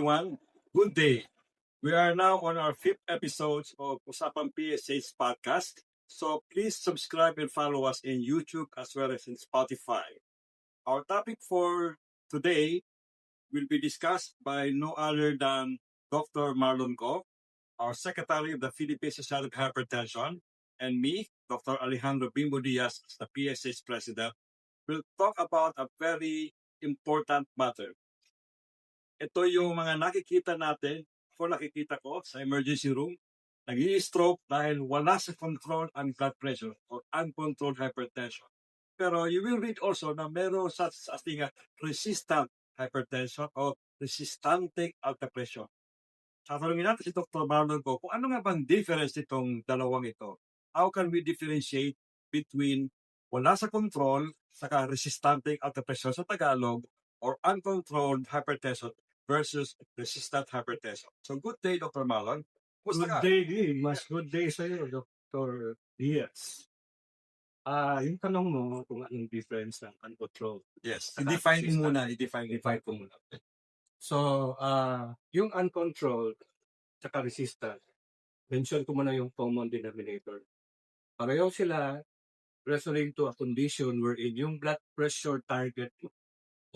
everyone. Good day. We are now on our fifth episode of Usapang PSH podcast. So please subscribe and follow us in YouTube as well as in Spotify. Our topic for today will be discussed by no other than Dr. Marlon Go, our Secretary of the Philippine Society of Hypertension, and me, Dr. Alejandro Bimbo Diaz, as the PSH President, will talk about a very important matter. Ito yung mga nakikita natin, nakikita ko sa emergency room, nag-i-stroke dahil wala sa control ang blood pressure or uncontrolled hypertension. Pero you will read also na meron such as resistant hypertension o resistante alta pressure. Tatanungin natin si Dr. Marlon ko kung ano nga bang difference itong dalawang ito. How can we differentiate between wala sa control saka resistante alta pressure sa Tagalog or uncontrolled hypertension versus resistant hypertension. So good day, Dr. Marlon. Good day, mas good day sa iyo, Dr. Diaz. Yung tanong mo kung anong difference ng uncontrolled. Yes, i-define mo muna. I-define ko muna. So, yung uncontrolled at resistant, mention ko muna yung common denominator. Pareho sila referring to a condition wherein yung blood pressure target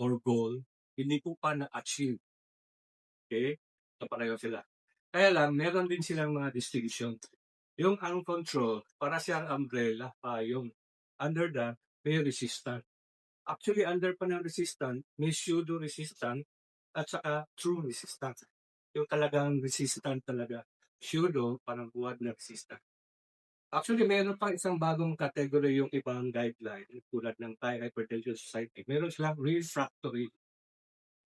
or goal hindi po pa na-achieve. Okay? So, pareho sila. Kaya lang, meron din silang mga distinction. Yung uncontrolled, para siyang umbrella, yung under that, may resistant. Actually, under pa ng resistant, may pseudo-resistant at saka true resistant. Yung talagang resistant talaga. Pseudo, parang buwad na resistant. Actually, meron pa isang bagong category yung ibang guideline tulad ng Thai Hypertension Society. Meron silang refractory.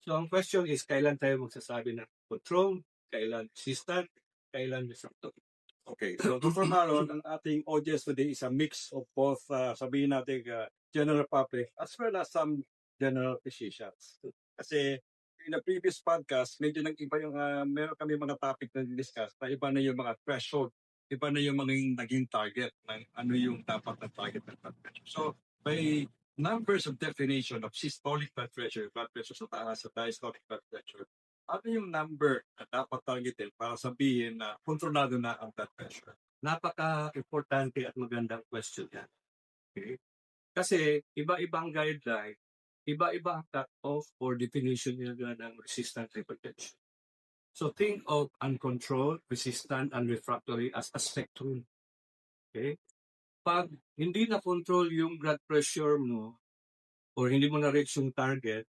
So, ang question is, kailan tayo magsasabi ng control, kailan resistant, kailan refractory? Okay, so Dr. Marlon, ang ating audience today is a mix of both, sabihin natin, general public as well as some general physicians. Kasi in the previous podcast, medyo nag-iba yung, meron kami mga topic na discuss na iba na yung mga threshold, iba na yung mga naging target ng ano yung dapat na target ng blood pressure. So, by numbers of definition of systolic blood pressure sa taas, sa diastolic blood pressure, ano yung number na dapat targetin para sabihin na kontrolado na ang blood pressure? Napaka-importante at magandang question yan. Okay? Kasi iba-ibang guideline, iba-iba ang cut-off or definition nila ng resistant hypertension. So think of uncontrolled, resistant, and refractory as a spectrum. Okay? Pag hindi na-control yung blood pressure mo or hindi mo na-reach yung target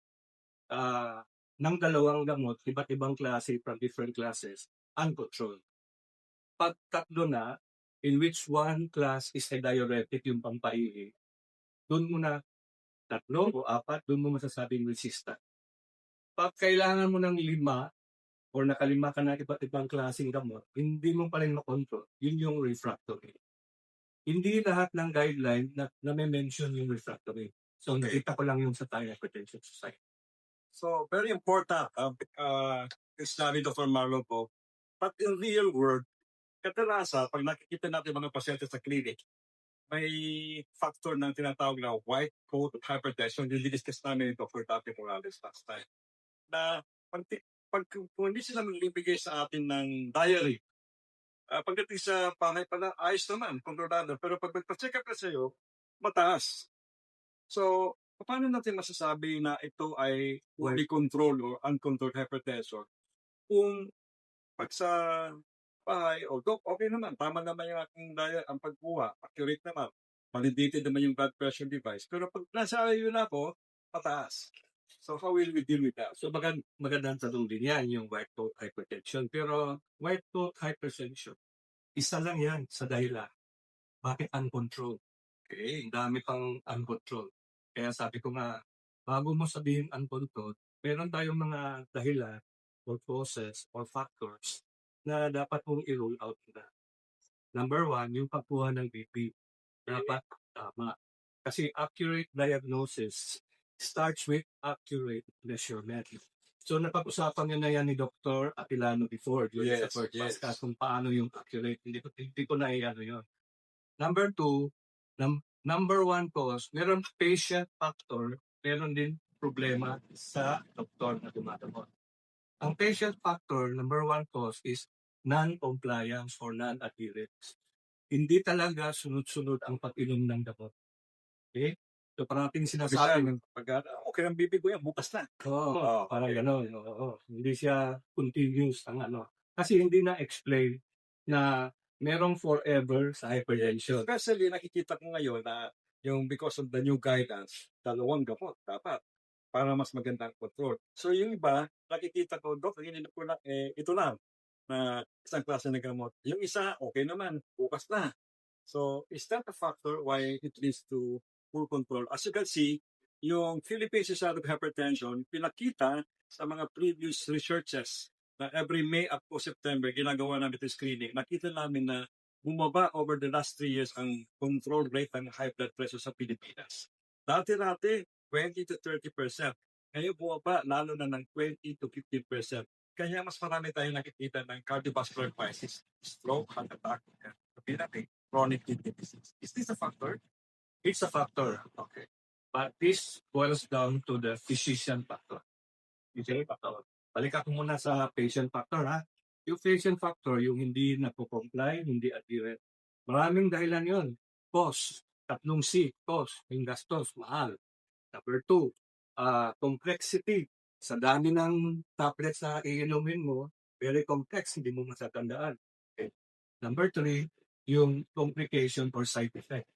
ng dalawang gamot, iba't ibang klase from different classes, uncontrolled. Pag tatlo na, in which one class is a diuretic, yung pampaihi, doon mo na tatlo o apat, doon mo masasabing resistant. Pag kailangan mo ng 5 or nakalima ka na iba't ibang klaseng gamot, hindi mo pa rin makontrol. Yun yung refractory. Hindi lahat ng guideline na may mention yung refractory. So, nakita ko lang yung sa Thai Hypertension Society. So, very important, yung sinabi Dr. Marlon po. But in real world, kadalasan, pag nakikita natin mga pasyente sa clinic, may factor ng tinatawag na white coat hypertension. Yung discuss namin ito for Dr. Morales last time. Na pag kung hindi sila magbibigay sa atin ng diary, pagdating sa pangay pala, ayos naman, kontrolado. Pero pag magpa-check up ka sa'yo, mataas. So, paano natin masasabi na ito ay fully controlled or uncontrolled hypertension? Kung pag sa bahay, Doc, okay naman, tama naman yung aking diet, ang pagkuha, accurate naman, validated naman yung blood pressure device. Pero pag nasa IU na ako, mataas. So, how will we deal with that? So, magandang tanong din yan, yung white coat hypertension. Pero white coat hypertension, isa lang yan sa dahilan. Bakit uncontrolled? Okay, dami pang uncontrolled. Kaya sabi ko nga, bago mo sabihin uncontrolled, meron tayong mga dahilan or causes or factors na dapat mong i-rule out na. Number 1, yung pagkuha ng BP. Dapat tama. Kasi accurate diagnosis starts with accurate measurement. So napag-usapan niyo na yan ni Dr. Atilano before during sa first podcast kung paano yung accurate. Hindi ko na i-ano yun. Number 2, number 1 cause, meron patient factor, meron din problema sa doktor na dumadamot. Ang patient factor, number one cause is non-compliance or non-adherence. Hindi talaga sunod-sunod ang pag-inom ng gamot. Okay? So parating sinasabi ng okay ang bibig ko yan, bukas na. parang gano'n. Hindi siya continuous ang Kasi hindi na-explain na merong forever sa hypertension. Especially, nakikita ko ngayon na yung because of the new guidance, dalawang gamot dapat para mas magandang control. So yung iba, nakikita ko, Dok, ininom ko na, ito lang, na isang klase ng gamot. Yung isa, okay naman, bukas na. So, is that a factor why it leads to poor control? As you can see, yung Philippine Society of Hypertension, pinakita sa mga previous researches na every May up to September, ginagawa namin ito screening. Nakita namin na bumaba over the last 3 years ang control rate ng high blood pressure sa Pilipinas. Dati-dati, 20 to 30%. Ngayon bumaba, lalo na ng 20 to 15%. Kaya mas marami tayong nakikita ng cardiovascular crisis, stroke, heart attack, chronic kidney disease. Is this a factor? It's a factor. Okay. But this boils down to the physician factor. Okay? Balik ako muna sa patient factor, ha? Yung patient factor, yung hindi napo-comply, hindi adherent. Maraming dahilan yun. Cost. 3 C. Cost. Yung gastos. Mahal. Number 2, complexity. Sa dami ng tablets na iinumin mo, very complex, hindi mo masatandaan. Okay. Number 3, yung complication or side effect.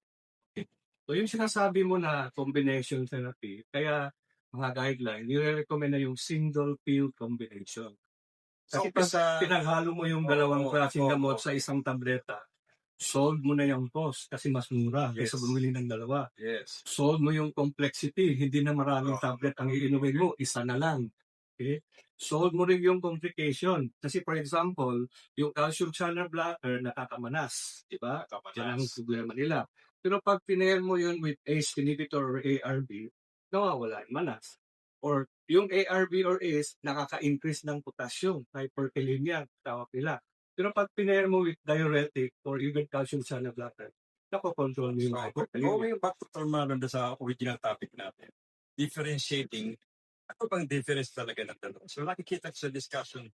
Okay. So yung sinasabi mo na combination therapy, kaya mga guideline, nire-recommend na yung single pill combination. Kasi pag pinaghalo mo yung dalawang klaseng gamot sa isang tableta, solve mo na yung cost kasi mas mura kaysa bumili ng dalawa. Yes. Solve mo yung complexity, hindi na maraming tablet ang iinumin mo, isa na lang. Okay? Solve mo rin yung complication. Kasi for example, yung calcium channel blocker nakakamanas. Diba? Yan ang problema nila. Pero pag pinair mo yun with ACE inhibitor or ARB, nawawala yung manas. Or yung ARB or ACE, nakaka-increase ng potassium, hyperkalemia, tawag nila. Pero pag pinair mo with diuretic or even calcium channel blocker, nakokontrol mo yung hyperkalemia. Going back to Tormano sa original topic natin, differentiating, ano bang difference talaga ng dalawa? So nakikita sa discussion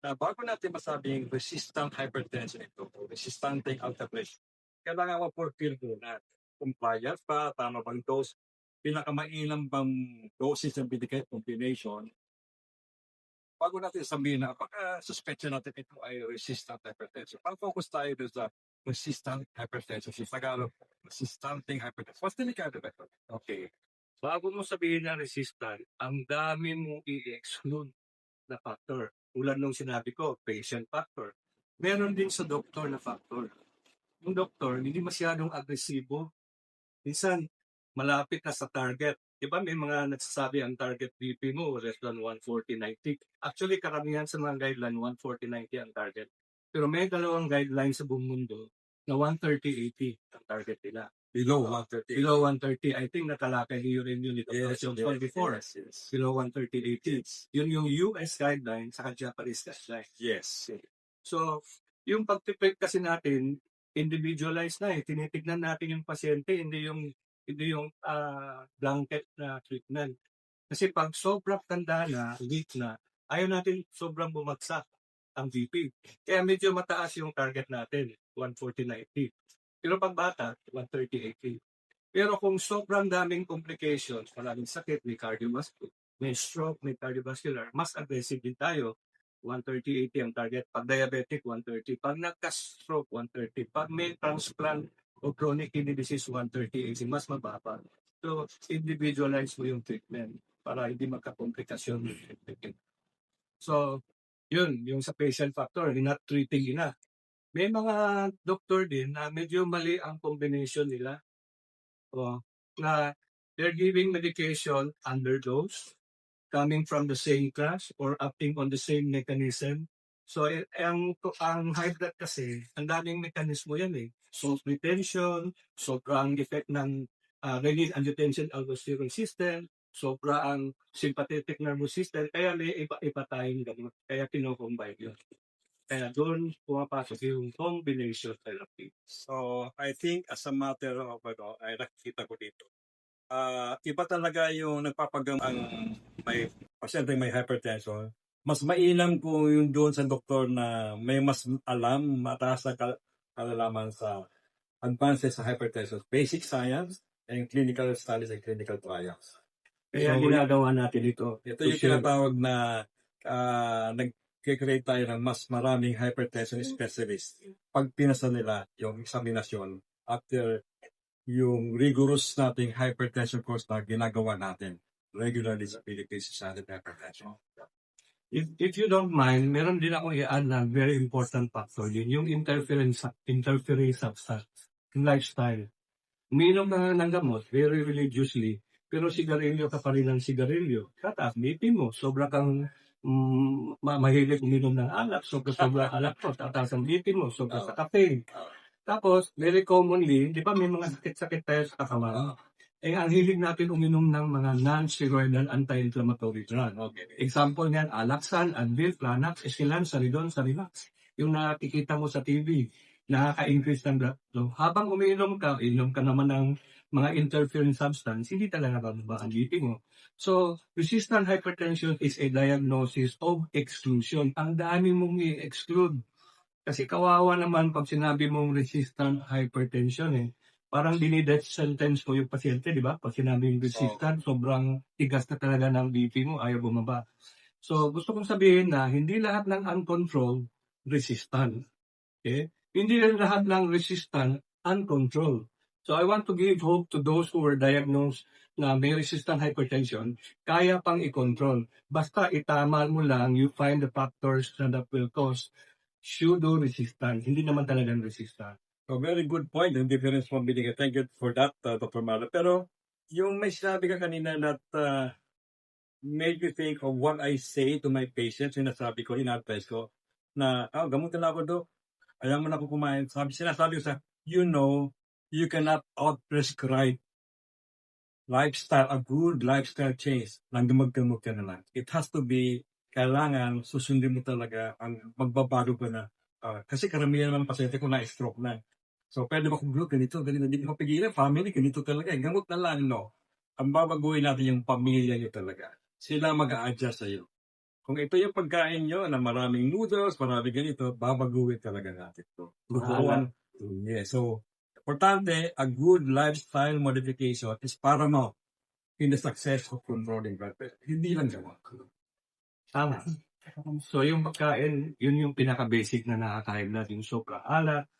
na bago natin masabing resistant hypertension ito o resistanteng alta pressure, kailangan ma-fulfill muna. Compliance pa, tama bang dose, pinakamainam bang doses ng binigay combination, bago natin sabihin na baka suspect natin ito ay resistant hypertension. Pang-focus tayo doon sa resistant hypertension. Sa Tagalog, resistanteng hypertension. What's the mechanism? Okay. Bago mo sabihin na resistant, ang dami mong i-exclude na factor. Tulad nung sinabi ko, patient factor. Meron din sa doktor na factor. Yung doktor, hindi masyadong agresibo. Minsan, malapit na sa target. Diba may mga nagsasabi ang target BP mo less than 140/90. Actually, karamihan sa mga guideline, 140/90 ang target. Pero may dalawang guidelines sa buong mundo na 130/80 ang target nila. Below 130. Below 130, I think natalakay niyo rin yun ito. Yes. Before. Below 130/80. Yun yung US guideline sa Japanese guideline. Yes. So, yung pag-treat kasi natin, individualized na eh. Tinitignan natin yung pasyente, hindi yung blanket na treatment. Kasi pag sobrang tanda na, weak na, ayaw natin sobrang bumagsak ang BP. Kaya medyo mataas yung target natin, 140/90. Pero pag bata, 130/80. Pero kung sobrang daming complications, maraming sakit, may cardiovascular, may stroke, may cardiovascular, mas aggressive din tayo. 130/80 ang target. Pag diabetic, 130. Pag nagka-stroke, 130. Pag may transplant o chronic kidney disease, 130/80. Mas mababa. So, individualize mo yung treatment para hindi magka-komplikasyon. So, yun, yung sa patient factor, not treating enough. May mga doktor din na medyo mali ang combination nila. Na they're giving medication underdose, coming from the same class or acting on the same mechanism. So, ang high blood kasi, ang daming mekanismo yan eh. Salt retention, sobrang effect ng renin-angiotensin-aldosterone system, sobra ang sympathetic nervous system, kaya may iba-iba tayong ganun. Kaya kino-combine yun. Kaya doon pumapasok yung combination therapy. So, I think as a matter of ay nakikita ko dito. Iba talaga yung nagpapagamot ang may pasyente may hypertension mas mainam kung yung doon sa doktor na may mas alam, mataas na kalalaman sa advances sa hypertension, basic science, and clinical studies and clinical trials. Kaya So, ginagawa natin ito. ito yung tinatawag na nag-create tayo ng mas maraming hypertension specialist pag pinasa nila yung examinasyon after yung rigorous nating hypertension course na ginagawa natin regularly sa Philippine Society of Hypertension. If you don't mind, meron din ako i-add na very important factor yun, yung interfering substance, yung lifestyle. Umiinom ka ng gamot, very religiously, pero sigarilyo ka pa rin ng sigarilyo. Tataas BP mo, sobra kang mahilig uminom ng alak, sobra alak mo, tataas ang BP mo, sobra sa caffeine. Tapos, very commonly, di ba may mga sakit-sakit tayo sa katawan? Ang hilig natin uminom ng mga non-steroidal anti-inflammatory drug. Okay. Example niyan, Alaxan, Advil, Planax, Estilan, Saridon, Sarilax. Yung nakikita mo sa TV, nakaka-increase ng blood flow. Habang umiinom ka, inom ka naman ng mga interfering substance, hindi talaga bababa ang BP mo. So, resistant hypertension is a diagnosis of exclusion. Ang dami mong i-exclude. Kasi kawawa naman pag sinabi mong resistant hypertension parang dinideath sentence mo yung pasyente, di ba? Pag sinabing resistant, sobrang tigas na talaga ng BP mo, ayaw bumaba. So, gusto kong sabihin na hindi lahat ng uncontrolled, resistant. Okay? Hindi rin lahat ng resistant, uncontrolled. So, I want to give hope to those who were diagnosed na may resistant hypertension, kaya pang i-control. Basta itama mo lang, you find the factors that will cause pseudo-resistant. Hindi naman talagang resistant. So, very good point. Yung difference mo binigay. Thank you for that, Dr. Marlo. Pero, yung may sinabi ka kanina that made me think of what I say to my patients, sinasabi ko, in-advise ko, na, gamutin na ako, Dok. Ayaw mo na ako kumain. Sinasabi ko you know, you cannot out-prescribe lifestyle, a good lifestyle change, lang gamag-gamot ka na lang. It has to be, kailangan, susundin mo talaga, ang magbabago ka na. Kasi karamihan naman pasyente ko na-stroke na. So, pwede ba kung ganito, hindi ko pigilan, family, ganito talaga. Gamot na lang, no? Ang babaguhin natin yung pamilya nyo talaga. Sila mag-a-adjust sa'yo. Kung ito yung pagkain nyo na maraming noodles, maraming ganito, babaguhin talaga natin ito. Yes. So, importante, a good lifestyle modification is paramount in the success of controlling blood pressure. Hindi lang gamot. Tama. So, yung pagkain, yun yung pinaka-basic na nakakain natin. Sobrang alat,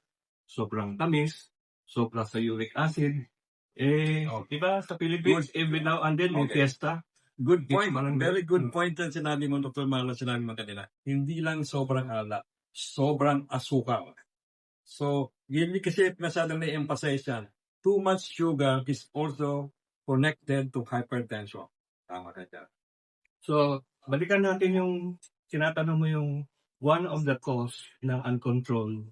sobrang tamis, sobra sa uric acid. Diba sa Philippines, every now and then may fiesta. Good point. Very good point ang sinabi mo, Dr. Marlon, sinabi mo kanina. Hindi lang sobrang alat, sobrang asukal. So, hindi kasi masyadong na-emphasize yan. Too much sugar is also connected to hypertension. Tama ka dyan. So, balikan natin yung, tinatanong mo yung one of the cause ng uncontrolled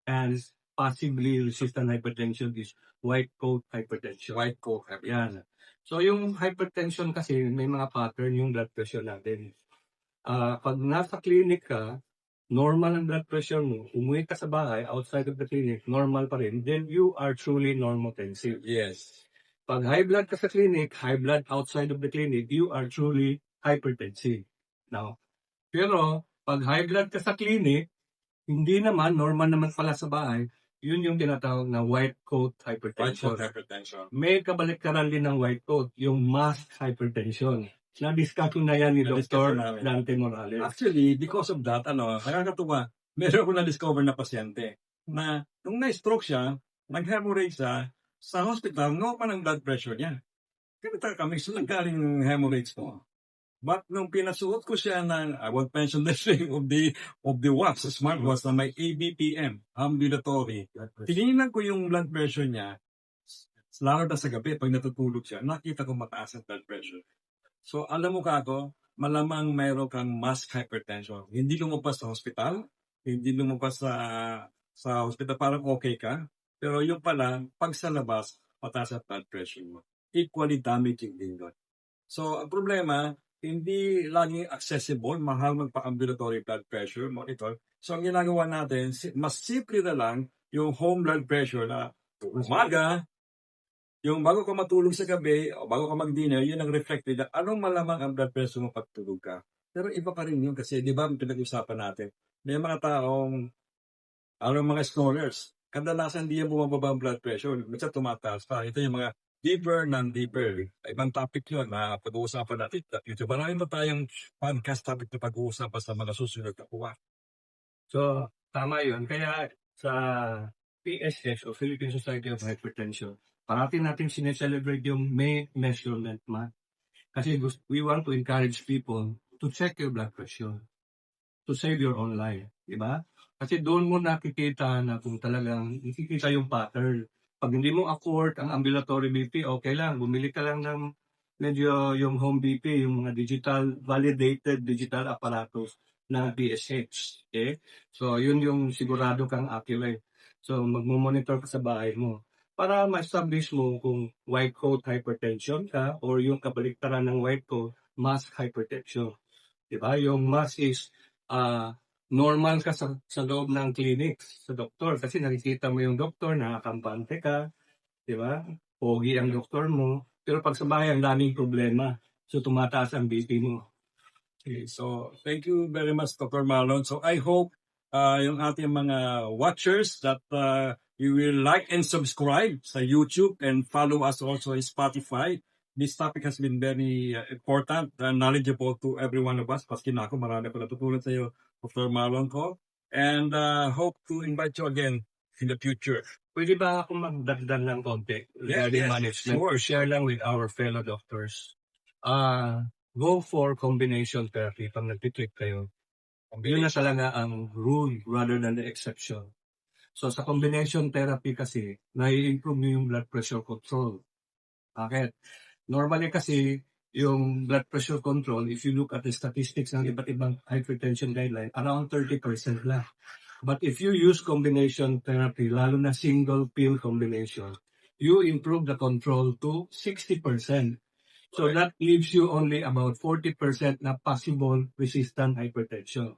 and possibly resistant hypertension is white coat hypertension. White coat hypertension. Yan. So, yung hypertension kasi, may mga pattern yung blood pressure natin. Pag nasa clinic ka, normal ang blood pressure mo, umuwi ka sa bahay, outside of the clinic, normal pa rin, then you are truly normotensive. Yes. Pag high blood ka sa clinic, high blood outside of the clinic, you are truly hypertensive. Now, pero pag high blood ka sa clinic, hindi naman, normal naman pala sa bahay, yun yung tinatawag na white coat hypertension. May kabaliktaran din ng white coat, yung masked hypertension. Na-discuss na yan ni Dr. Dante Morales. Actually, because of that, nakakatuwa, meron ko na-discover na pasyente na nung na-stroke siya, nag-hemorrhage siya, sa hospital, normal ang blood pressure niya. Kaya kami, saan galing hemorrhage mo? But nung pinasuot ko siya ng, I won't mention the name of the watch, smartwatch na may ABPM, ambulatory. Tinignan ko yung blood pressure niya, lalo na sa gabi, pag natutulog siya, nakita ko mataas ang blood pressure. So, alam mo ka ako, malamang mayroon kang masked hypertension. Hindi lumabas sa hospital, hindi lumabas sa hospital, parang okay ka. Pero yung pala, pag sa labas, mataas ang blood pressure mo. Equally damaging din doon. So, ang problema, hindi laging accessible, mahal magpa-ambulatory blood pressure monitor. So, ang ginagawa natin, mas simple na lang yung home blood pressure na umaga, yung bago ka matulog sa gabi, o bago ka mag-dinner, yun ang reflected na anong malamang ang blood pressure mo pag tulog ka. Pero iba pa rin yun kasi, di ba, pinag-usapan natin, may mga taong, mga scholars, kadalasan di yan bumababa ang blood pressure. Minsan tumataas pa. Ito yung mga deeper, non-deeper. Ibang topic yun na pag-uusapan natin. YouTube, marami pa tayong podcast topic na pag-uusapan sa mga susunod na kuha. So, tama yun. Kaya sa PSH o Philippine Society of Hypertension, parati natin sineselebrate yung May Measurement Month. Kasi we want to encourage people to check your blood pressure, to save your own life. Diba? Kasi doon mo nakikita na kung talagang nakikita yung pattern. Pag hindi mo afford ang ambulatory BP, okay lang. Bumili ka lang ng medyo yung home BP, yung mga validated digital apparatus ng PSH. Okay? So, yun yung sigurado kang accurate. So, magmumonitor ka sa bahay mo para ma-establish mo kung white coat hypertension ka or yung kabaliktaran ng white coat, mass hypertension. Diba? Yung mass is normal ka sa loob ng clinic, sa doktor. Kasi nakikita mo yung doktor, nakakampante ka, di ba? Pogi ang doktor mo. Pero pag sa bahay, ang daming problema. So, tumataas ang BP mo. Okay, so thank you very much, Dr. Marlon. So I hope yung ating mga watchers that you will like and subscribe sa YouTube and follow us also in Spotify. This topic has been very important and knowledgeable to every one of us. Paski na ako, marami ko natutunan sa iyo, Dr. Marlon ko. And hope to invite you again in the future. Pwede ba ako magdagdag ng konti regarding management? Sure. To share lang with our fellow doctors. Go for combination therapy pag nagtitreat kayo. Yun na talaga ang rule rather than the exception. So sa combination therapy kasi, nai-improve mo yung blood pressure control. Bakit? Normally kasi, yung blood pressure control, if you look at the statistics ng iba't ibang hypertension guideline, around 30% lang. But if you use combination therapy, lalo na single pill combination, you improve the control to 60%. So that leaves you only about 40% na possible resistant hypertension.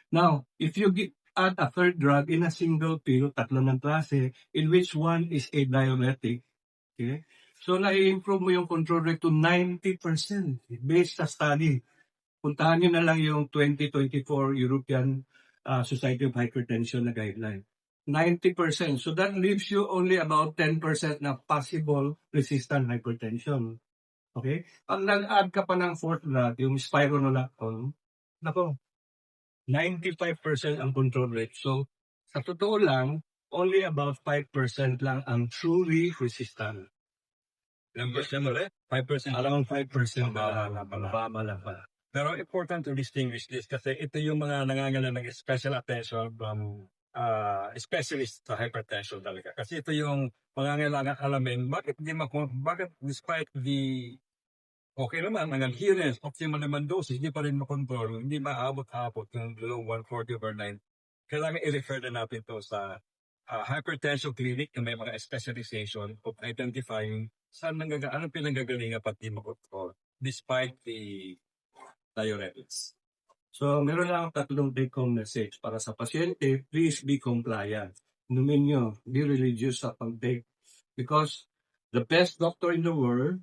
Now, if you add a third drug in a single pill, tatlo ng klase, in which one is a diuretic, okay? So, na-improve mo yung control rate to 90% based sa study. Puntahan nyo na lang yung 2024 European Society of Hypertension na guideline. 90%. So, that leaves you only about 10% na possible resistant hypertension. Okay? Pag nag-add ka pa ng fourth drug, yung spironolactone, nako, 95% ang control rate. So, sa totoo lang, only about 5% lang ang truly resistant. Ilang percent ulit? 5%. Around 5% Mababa lang pala. Pero important to distinguish this kasi ito yung mga nangangailangan ng special attention from specialist sa hypertension talaga. Kasi ito yung pangangailangan alamin bakit despite the okay naman, ang adherence, optimal naman dosage, hindi pa rin makontrol, hindi maabot-abot yung below 140/9. Kailangan i-refer na natin to sa hypertension clinic na may mga specialization of identifying anong pinanggagalingan pati makontrol despite the diuretics. So, meron lang tatlong take-home message para sa pasyente. Please be compliant. Inumin nyo, be religious sa pag-take. Because the best doctor in the world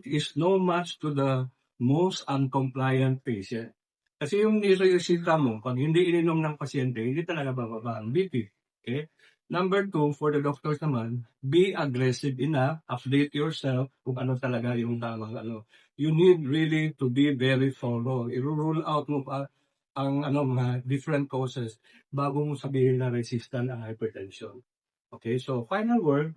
is no match to the most uncompliant patient. Kasi yung niresita mo, pag hindi ininom ng pasyente, hindi talaga bababa ang BP. Okay? Number 2, for the doctors naman, be aggressive enough, update yourself kung ano talaga yung tamang ano. You need really to be very thorough. I-rule out mo pa ang mga different causes bago mo sabihin na resistant ang hypertension. Okay, so final word,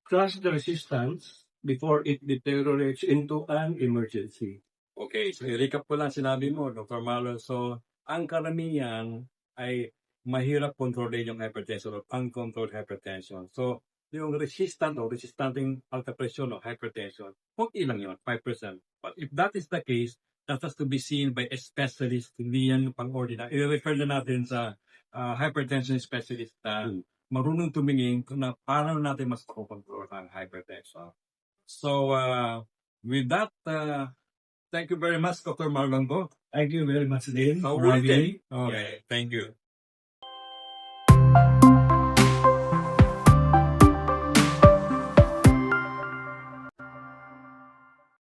crush the resistance before it deteriorates into an emergency. Okay, so i-recap ko lang sinabi mo, Dr. Marlon. So, ang karamihan ay mahirap kontrolin yung hypertension o uncontrolled hypertension. So, yung resistant alta-presyon o hypertension, okay lang yun, 5%. But if that is the case, that has to be seen by a specialist, hindi yan pang-ordinary. I-refer na natin sa hypertension specialist na marunong tumingin kung na paano natin mas control ang hypertension. So, with that, thank you very much, Dr. Marlon. Thank you very much, Dean. Okay, thank you.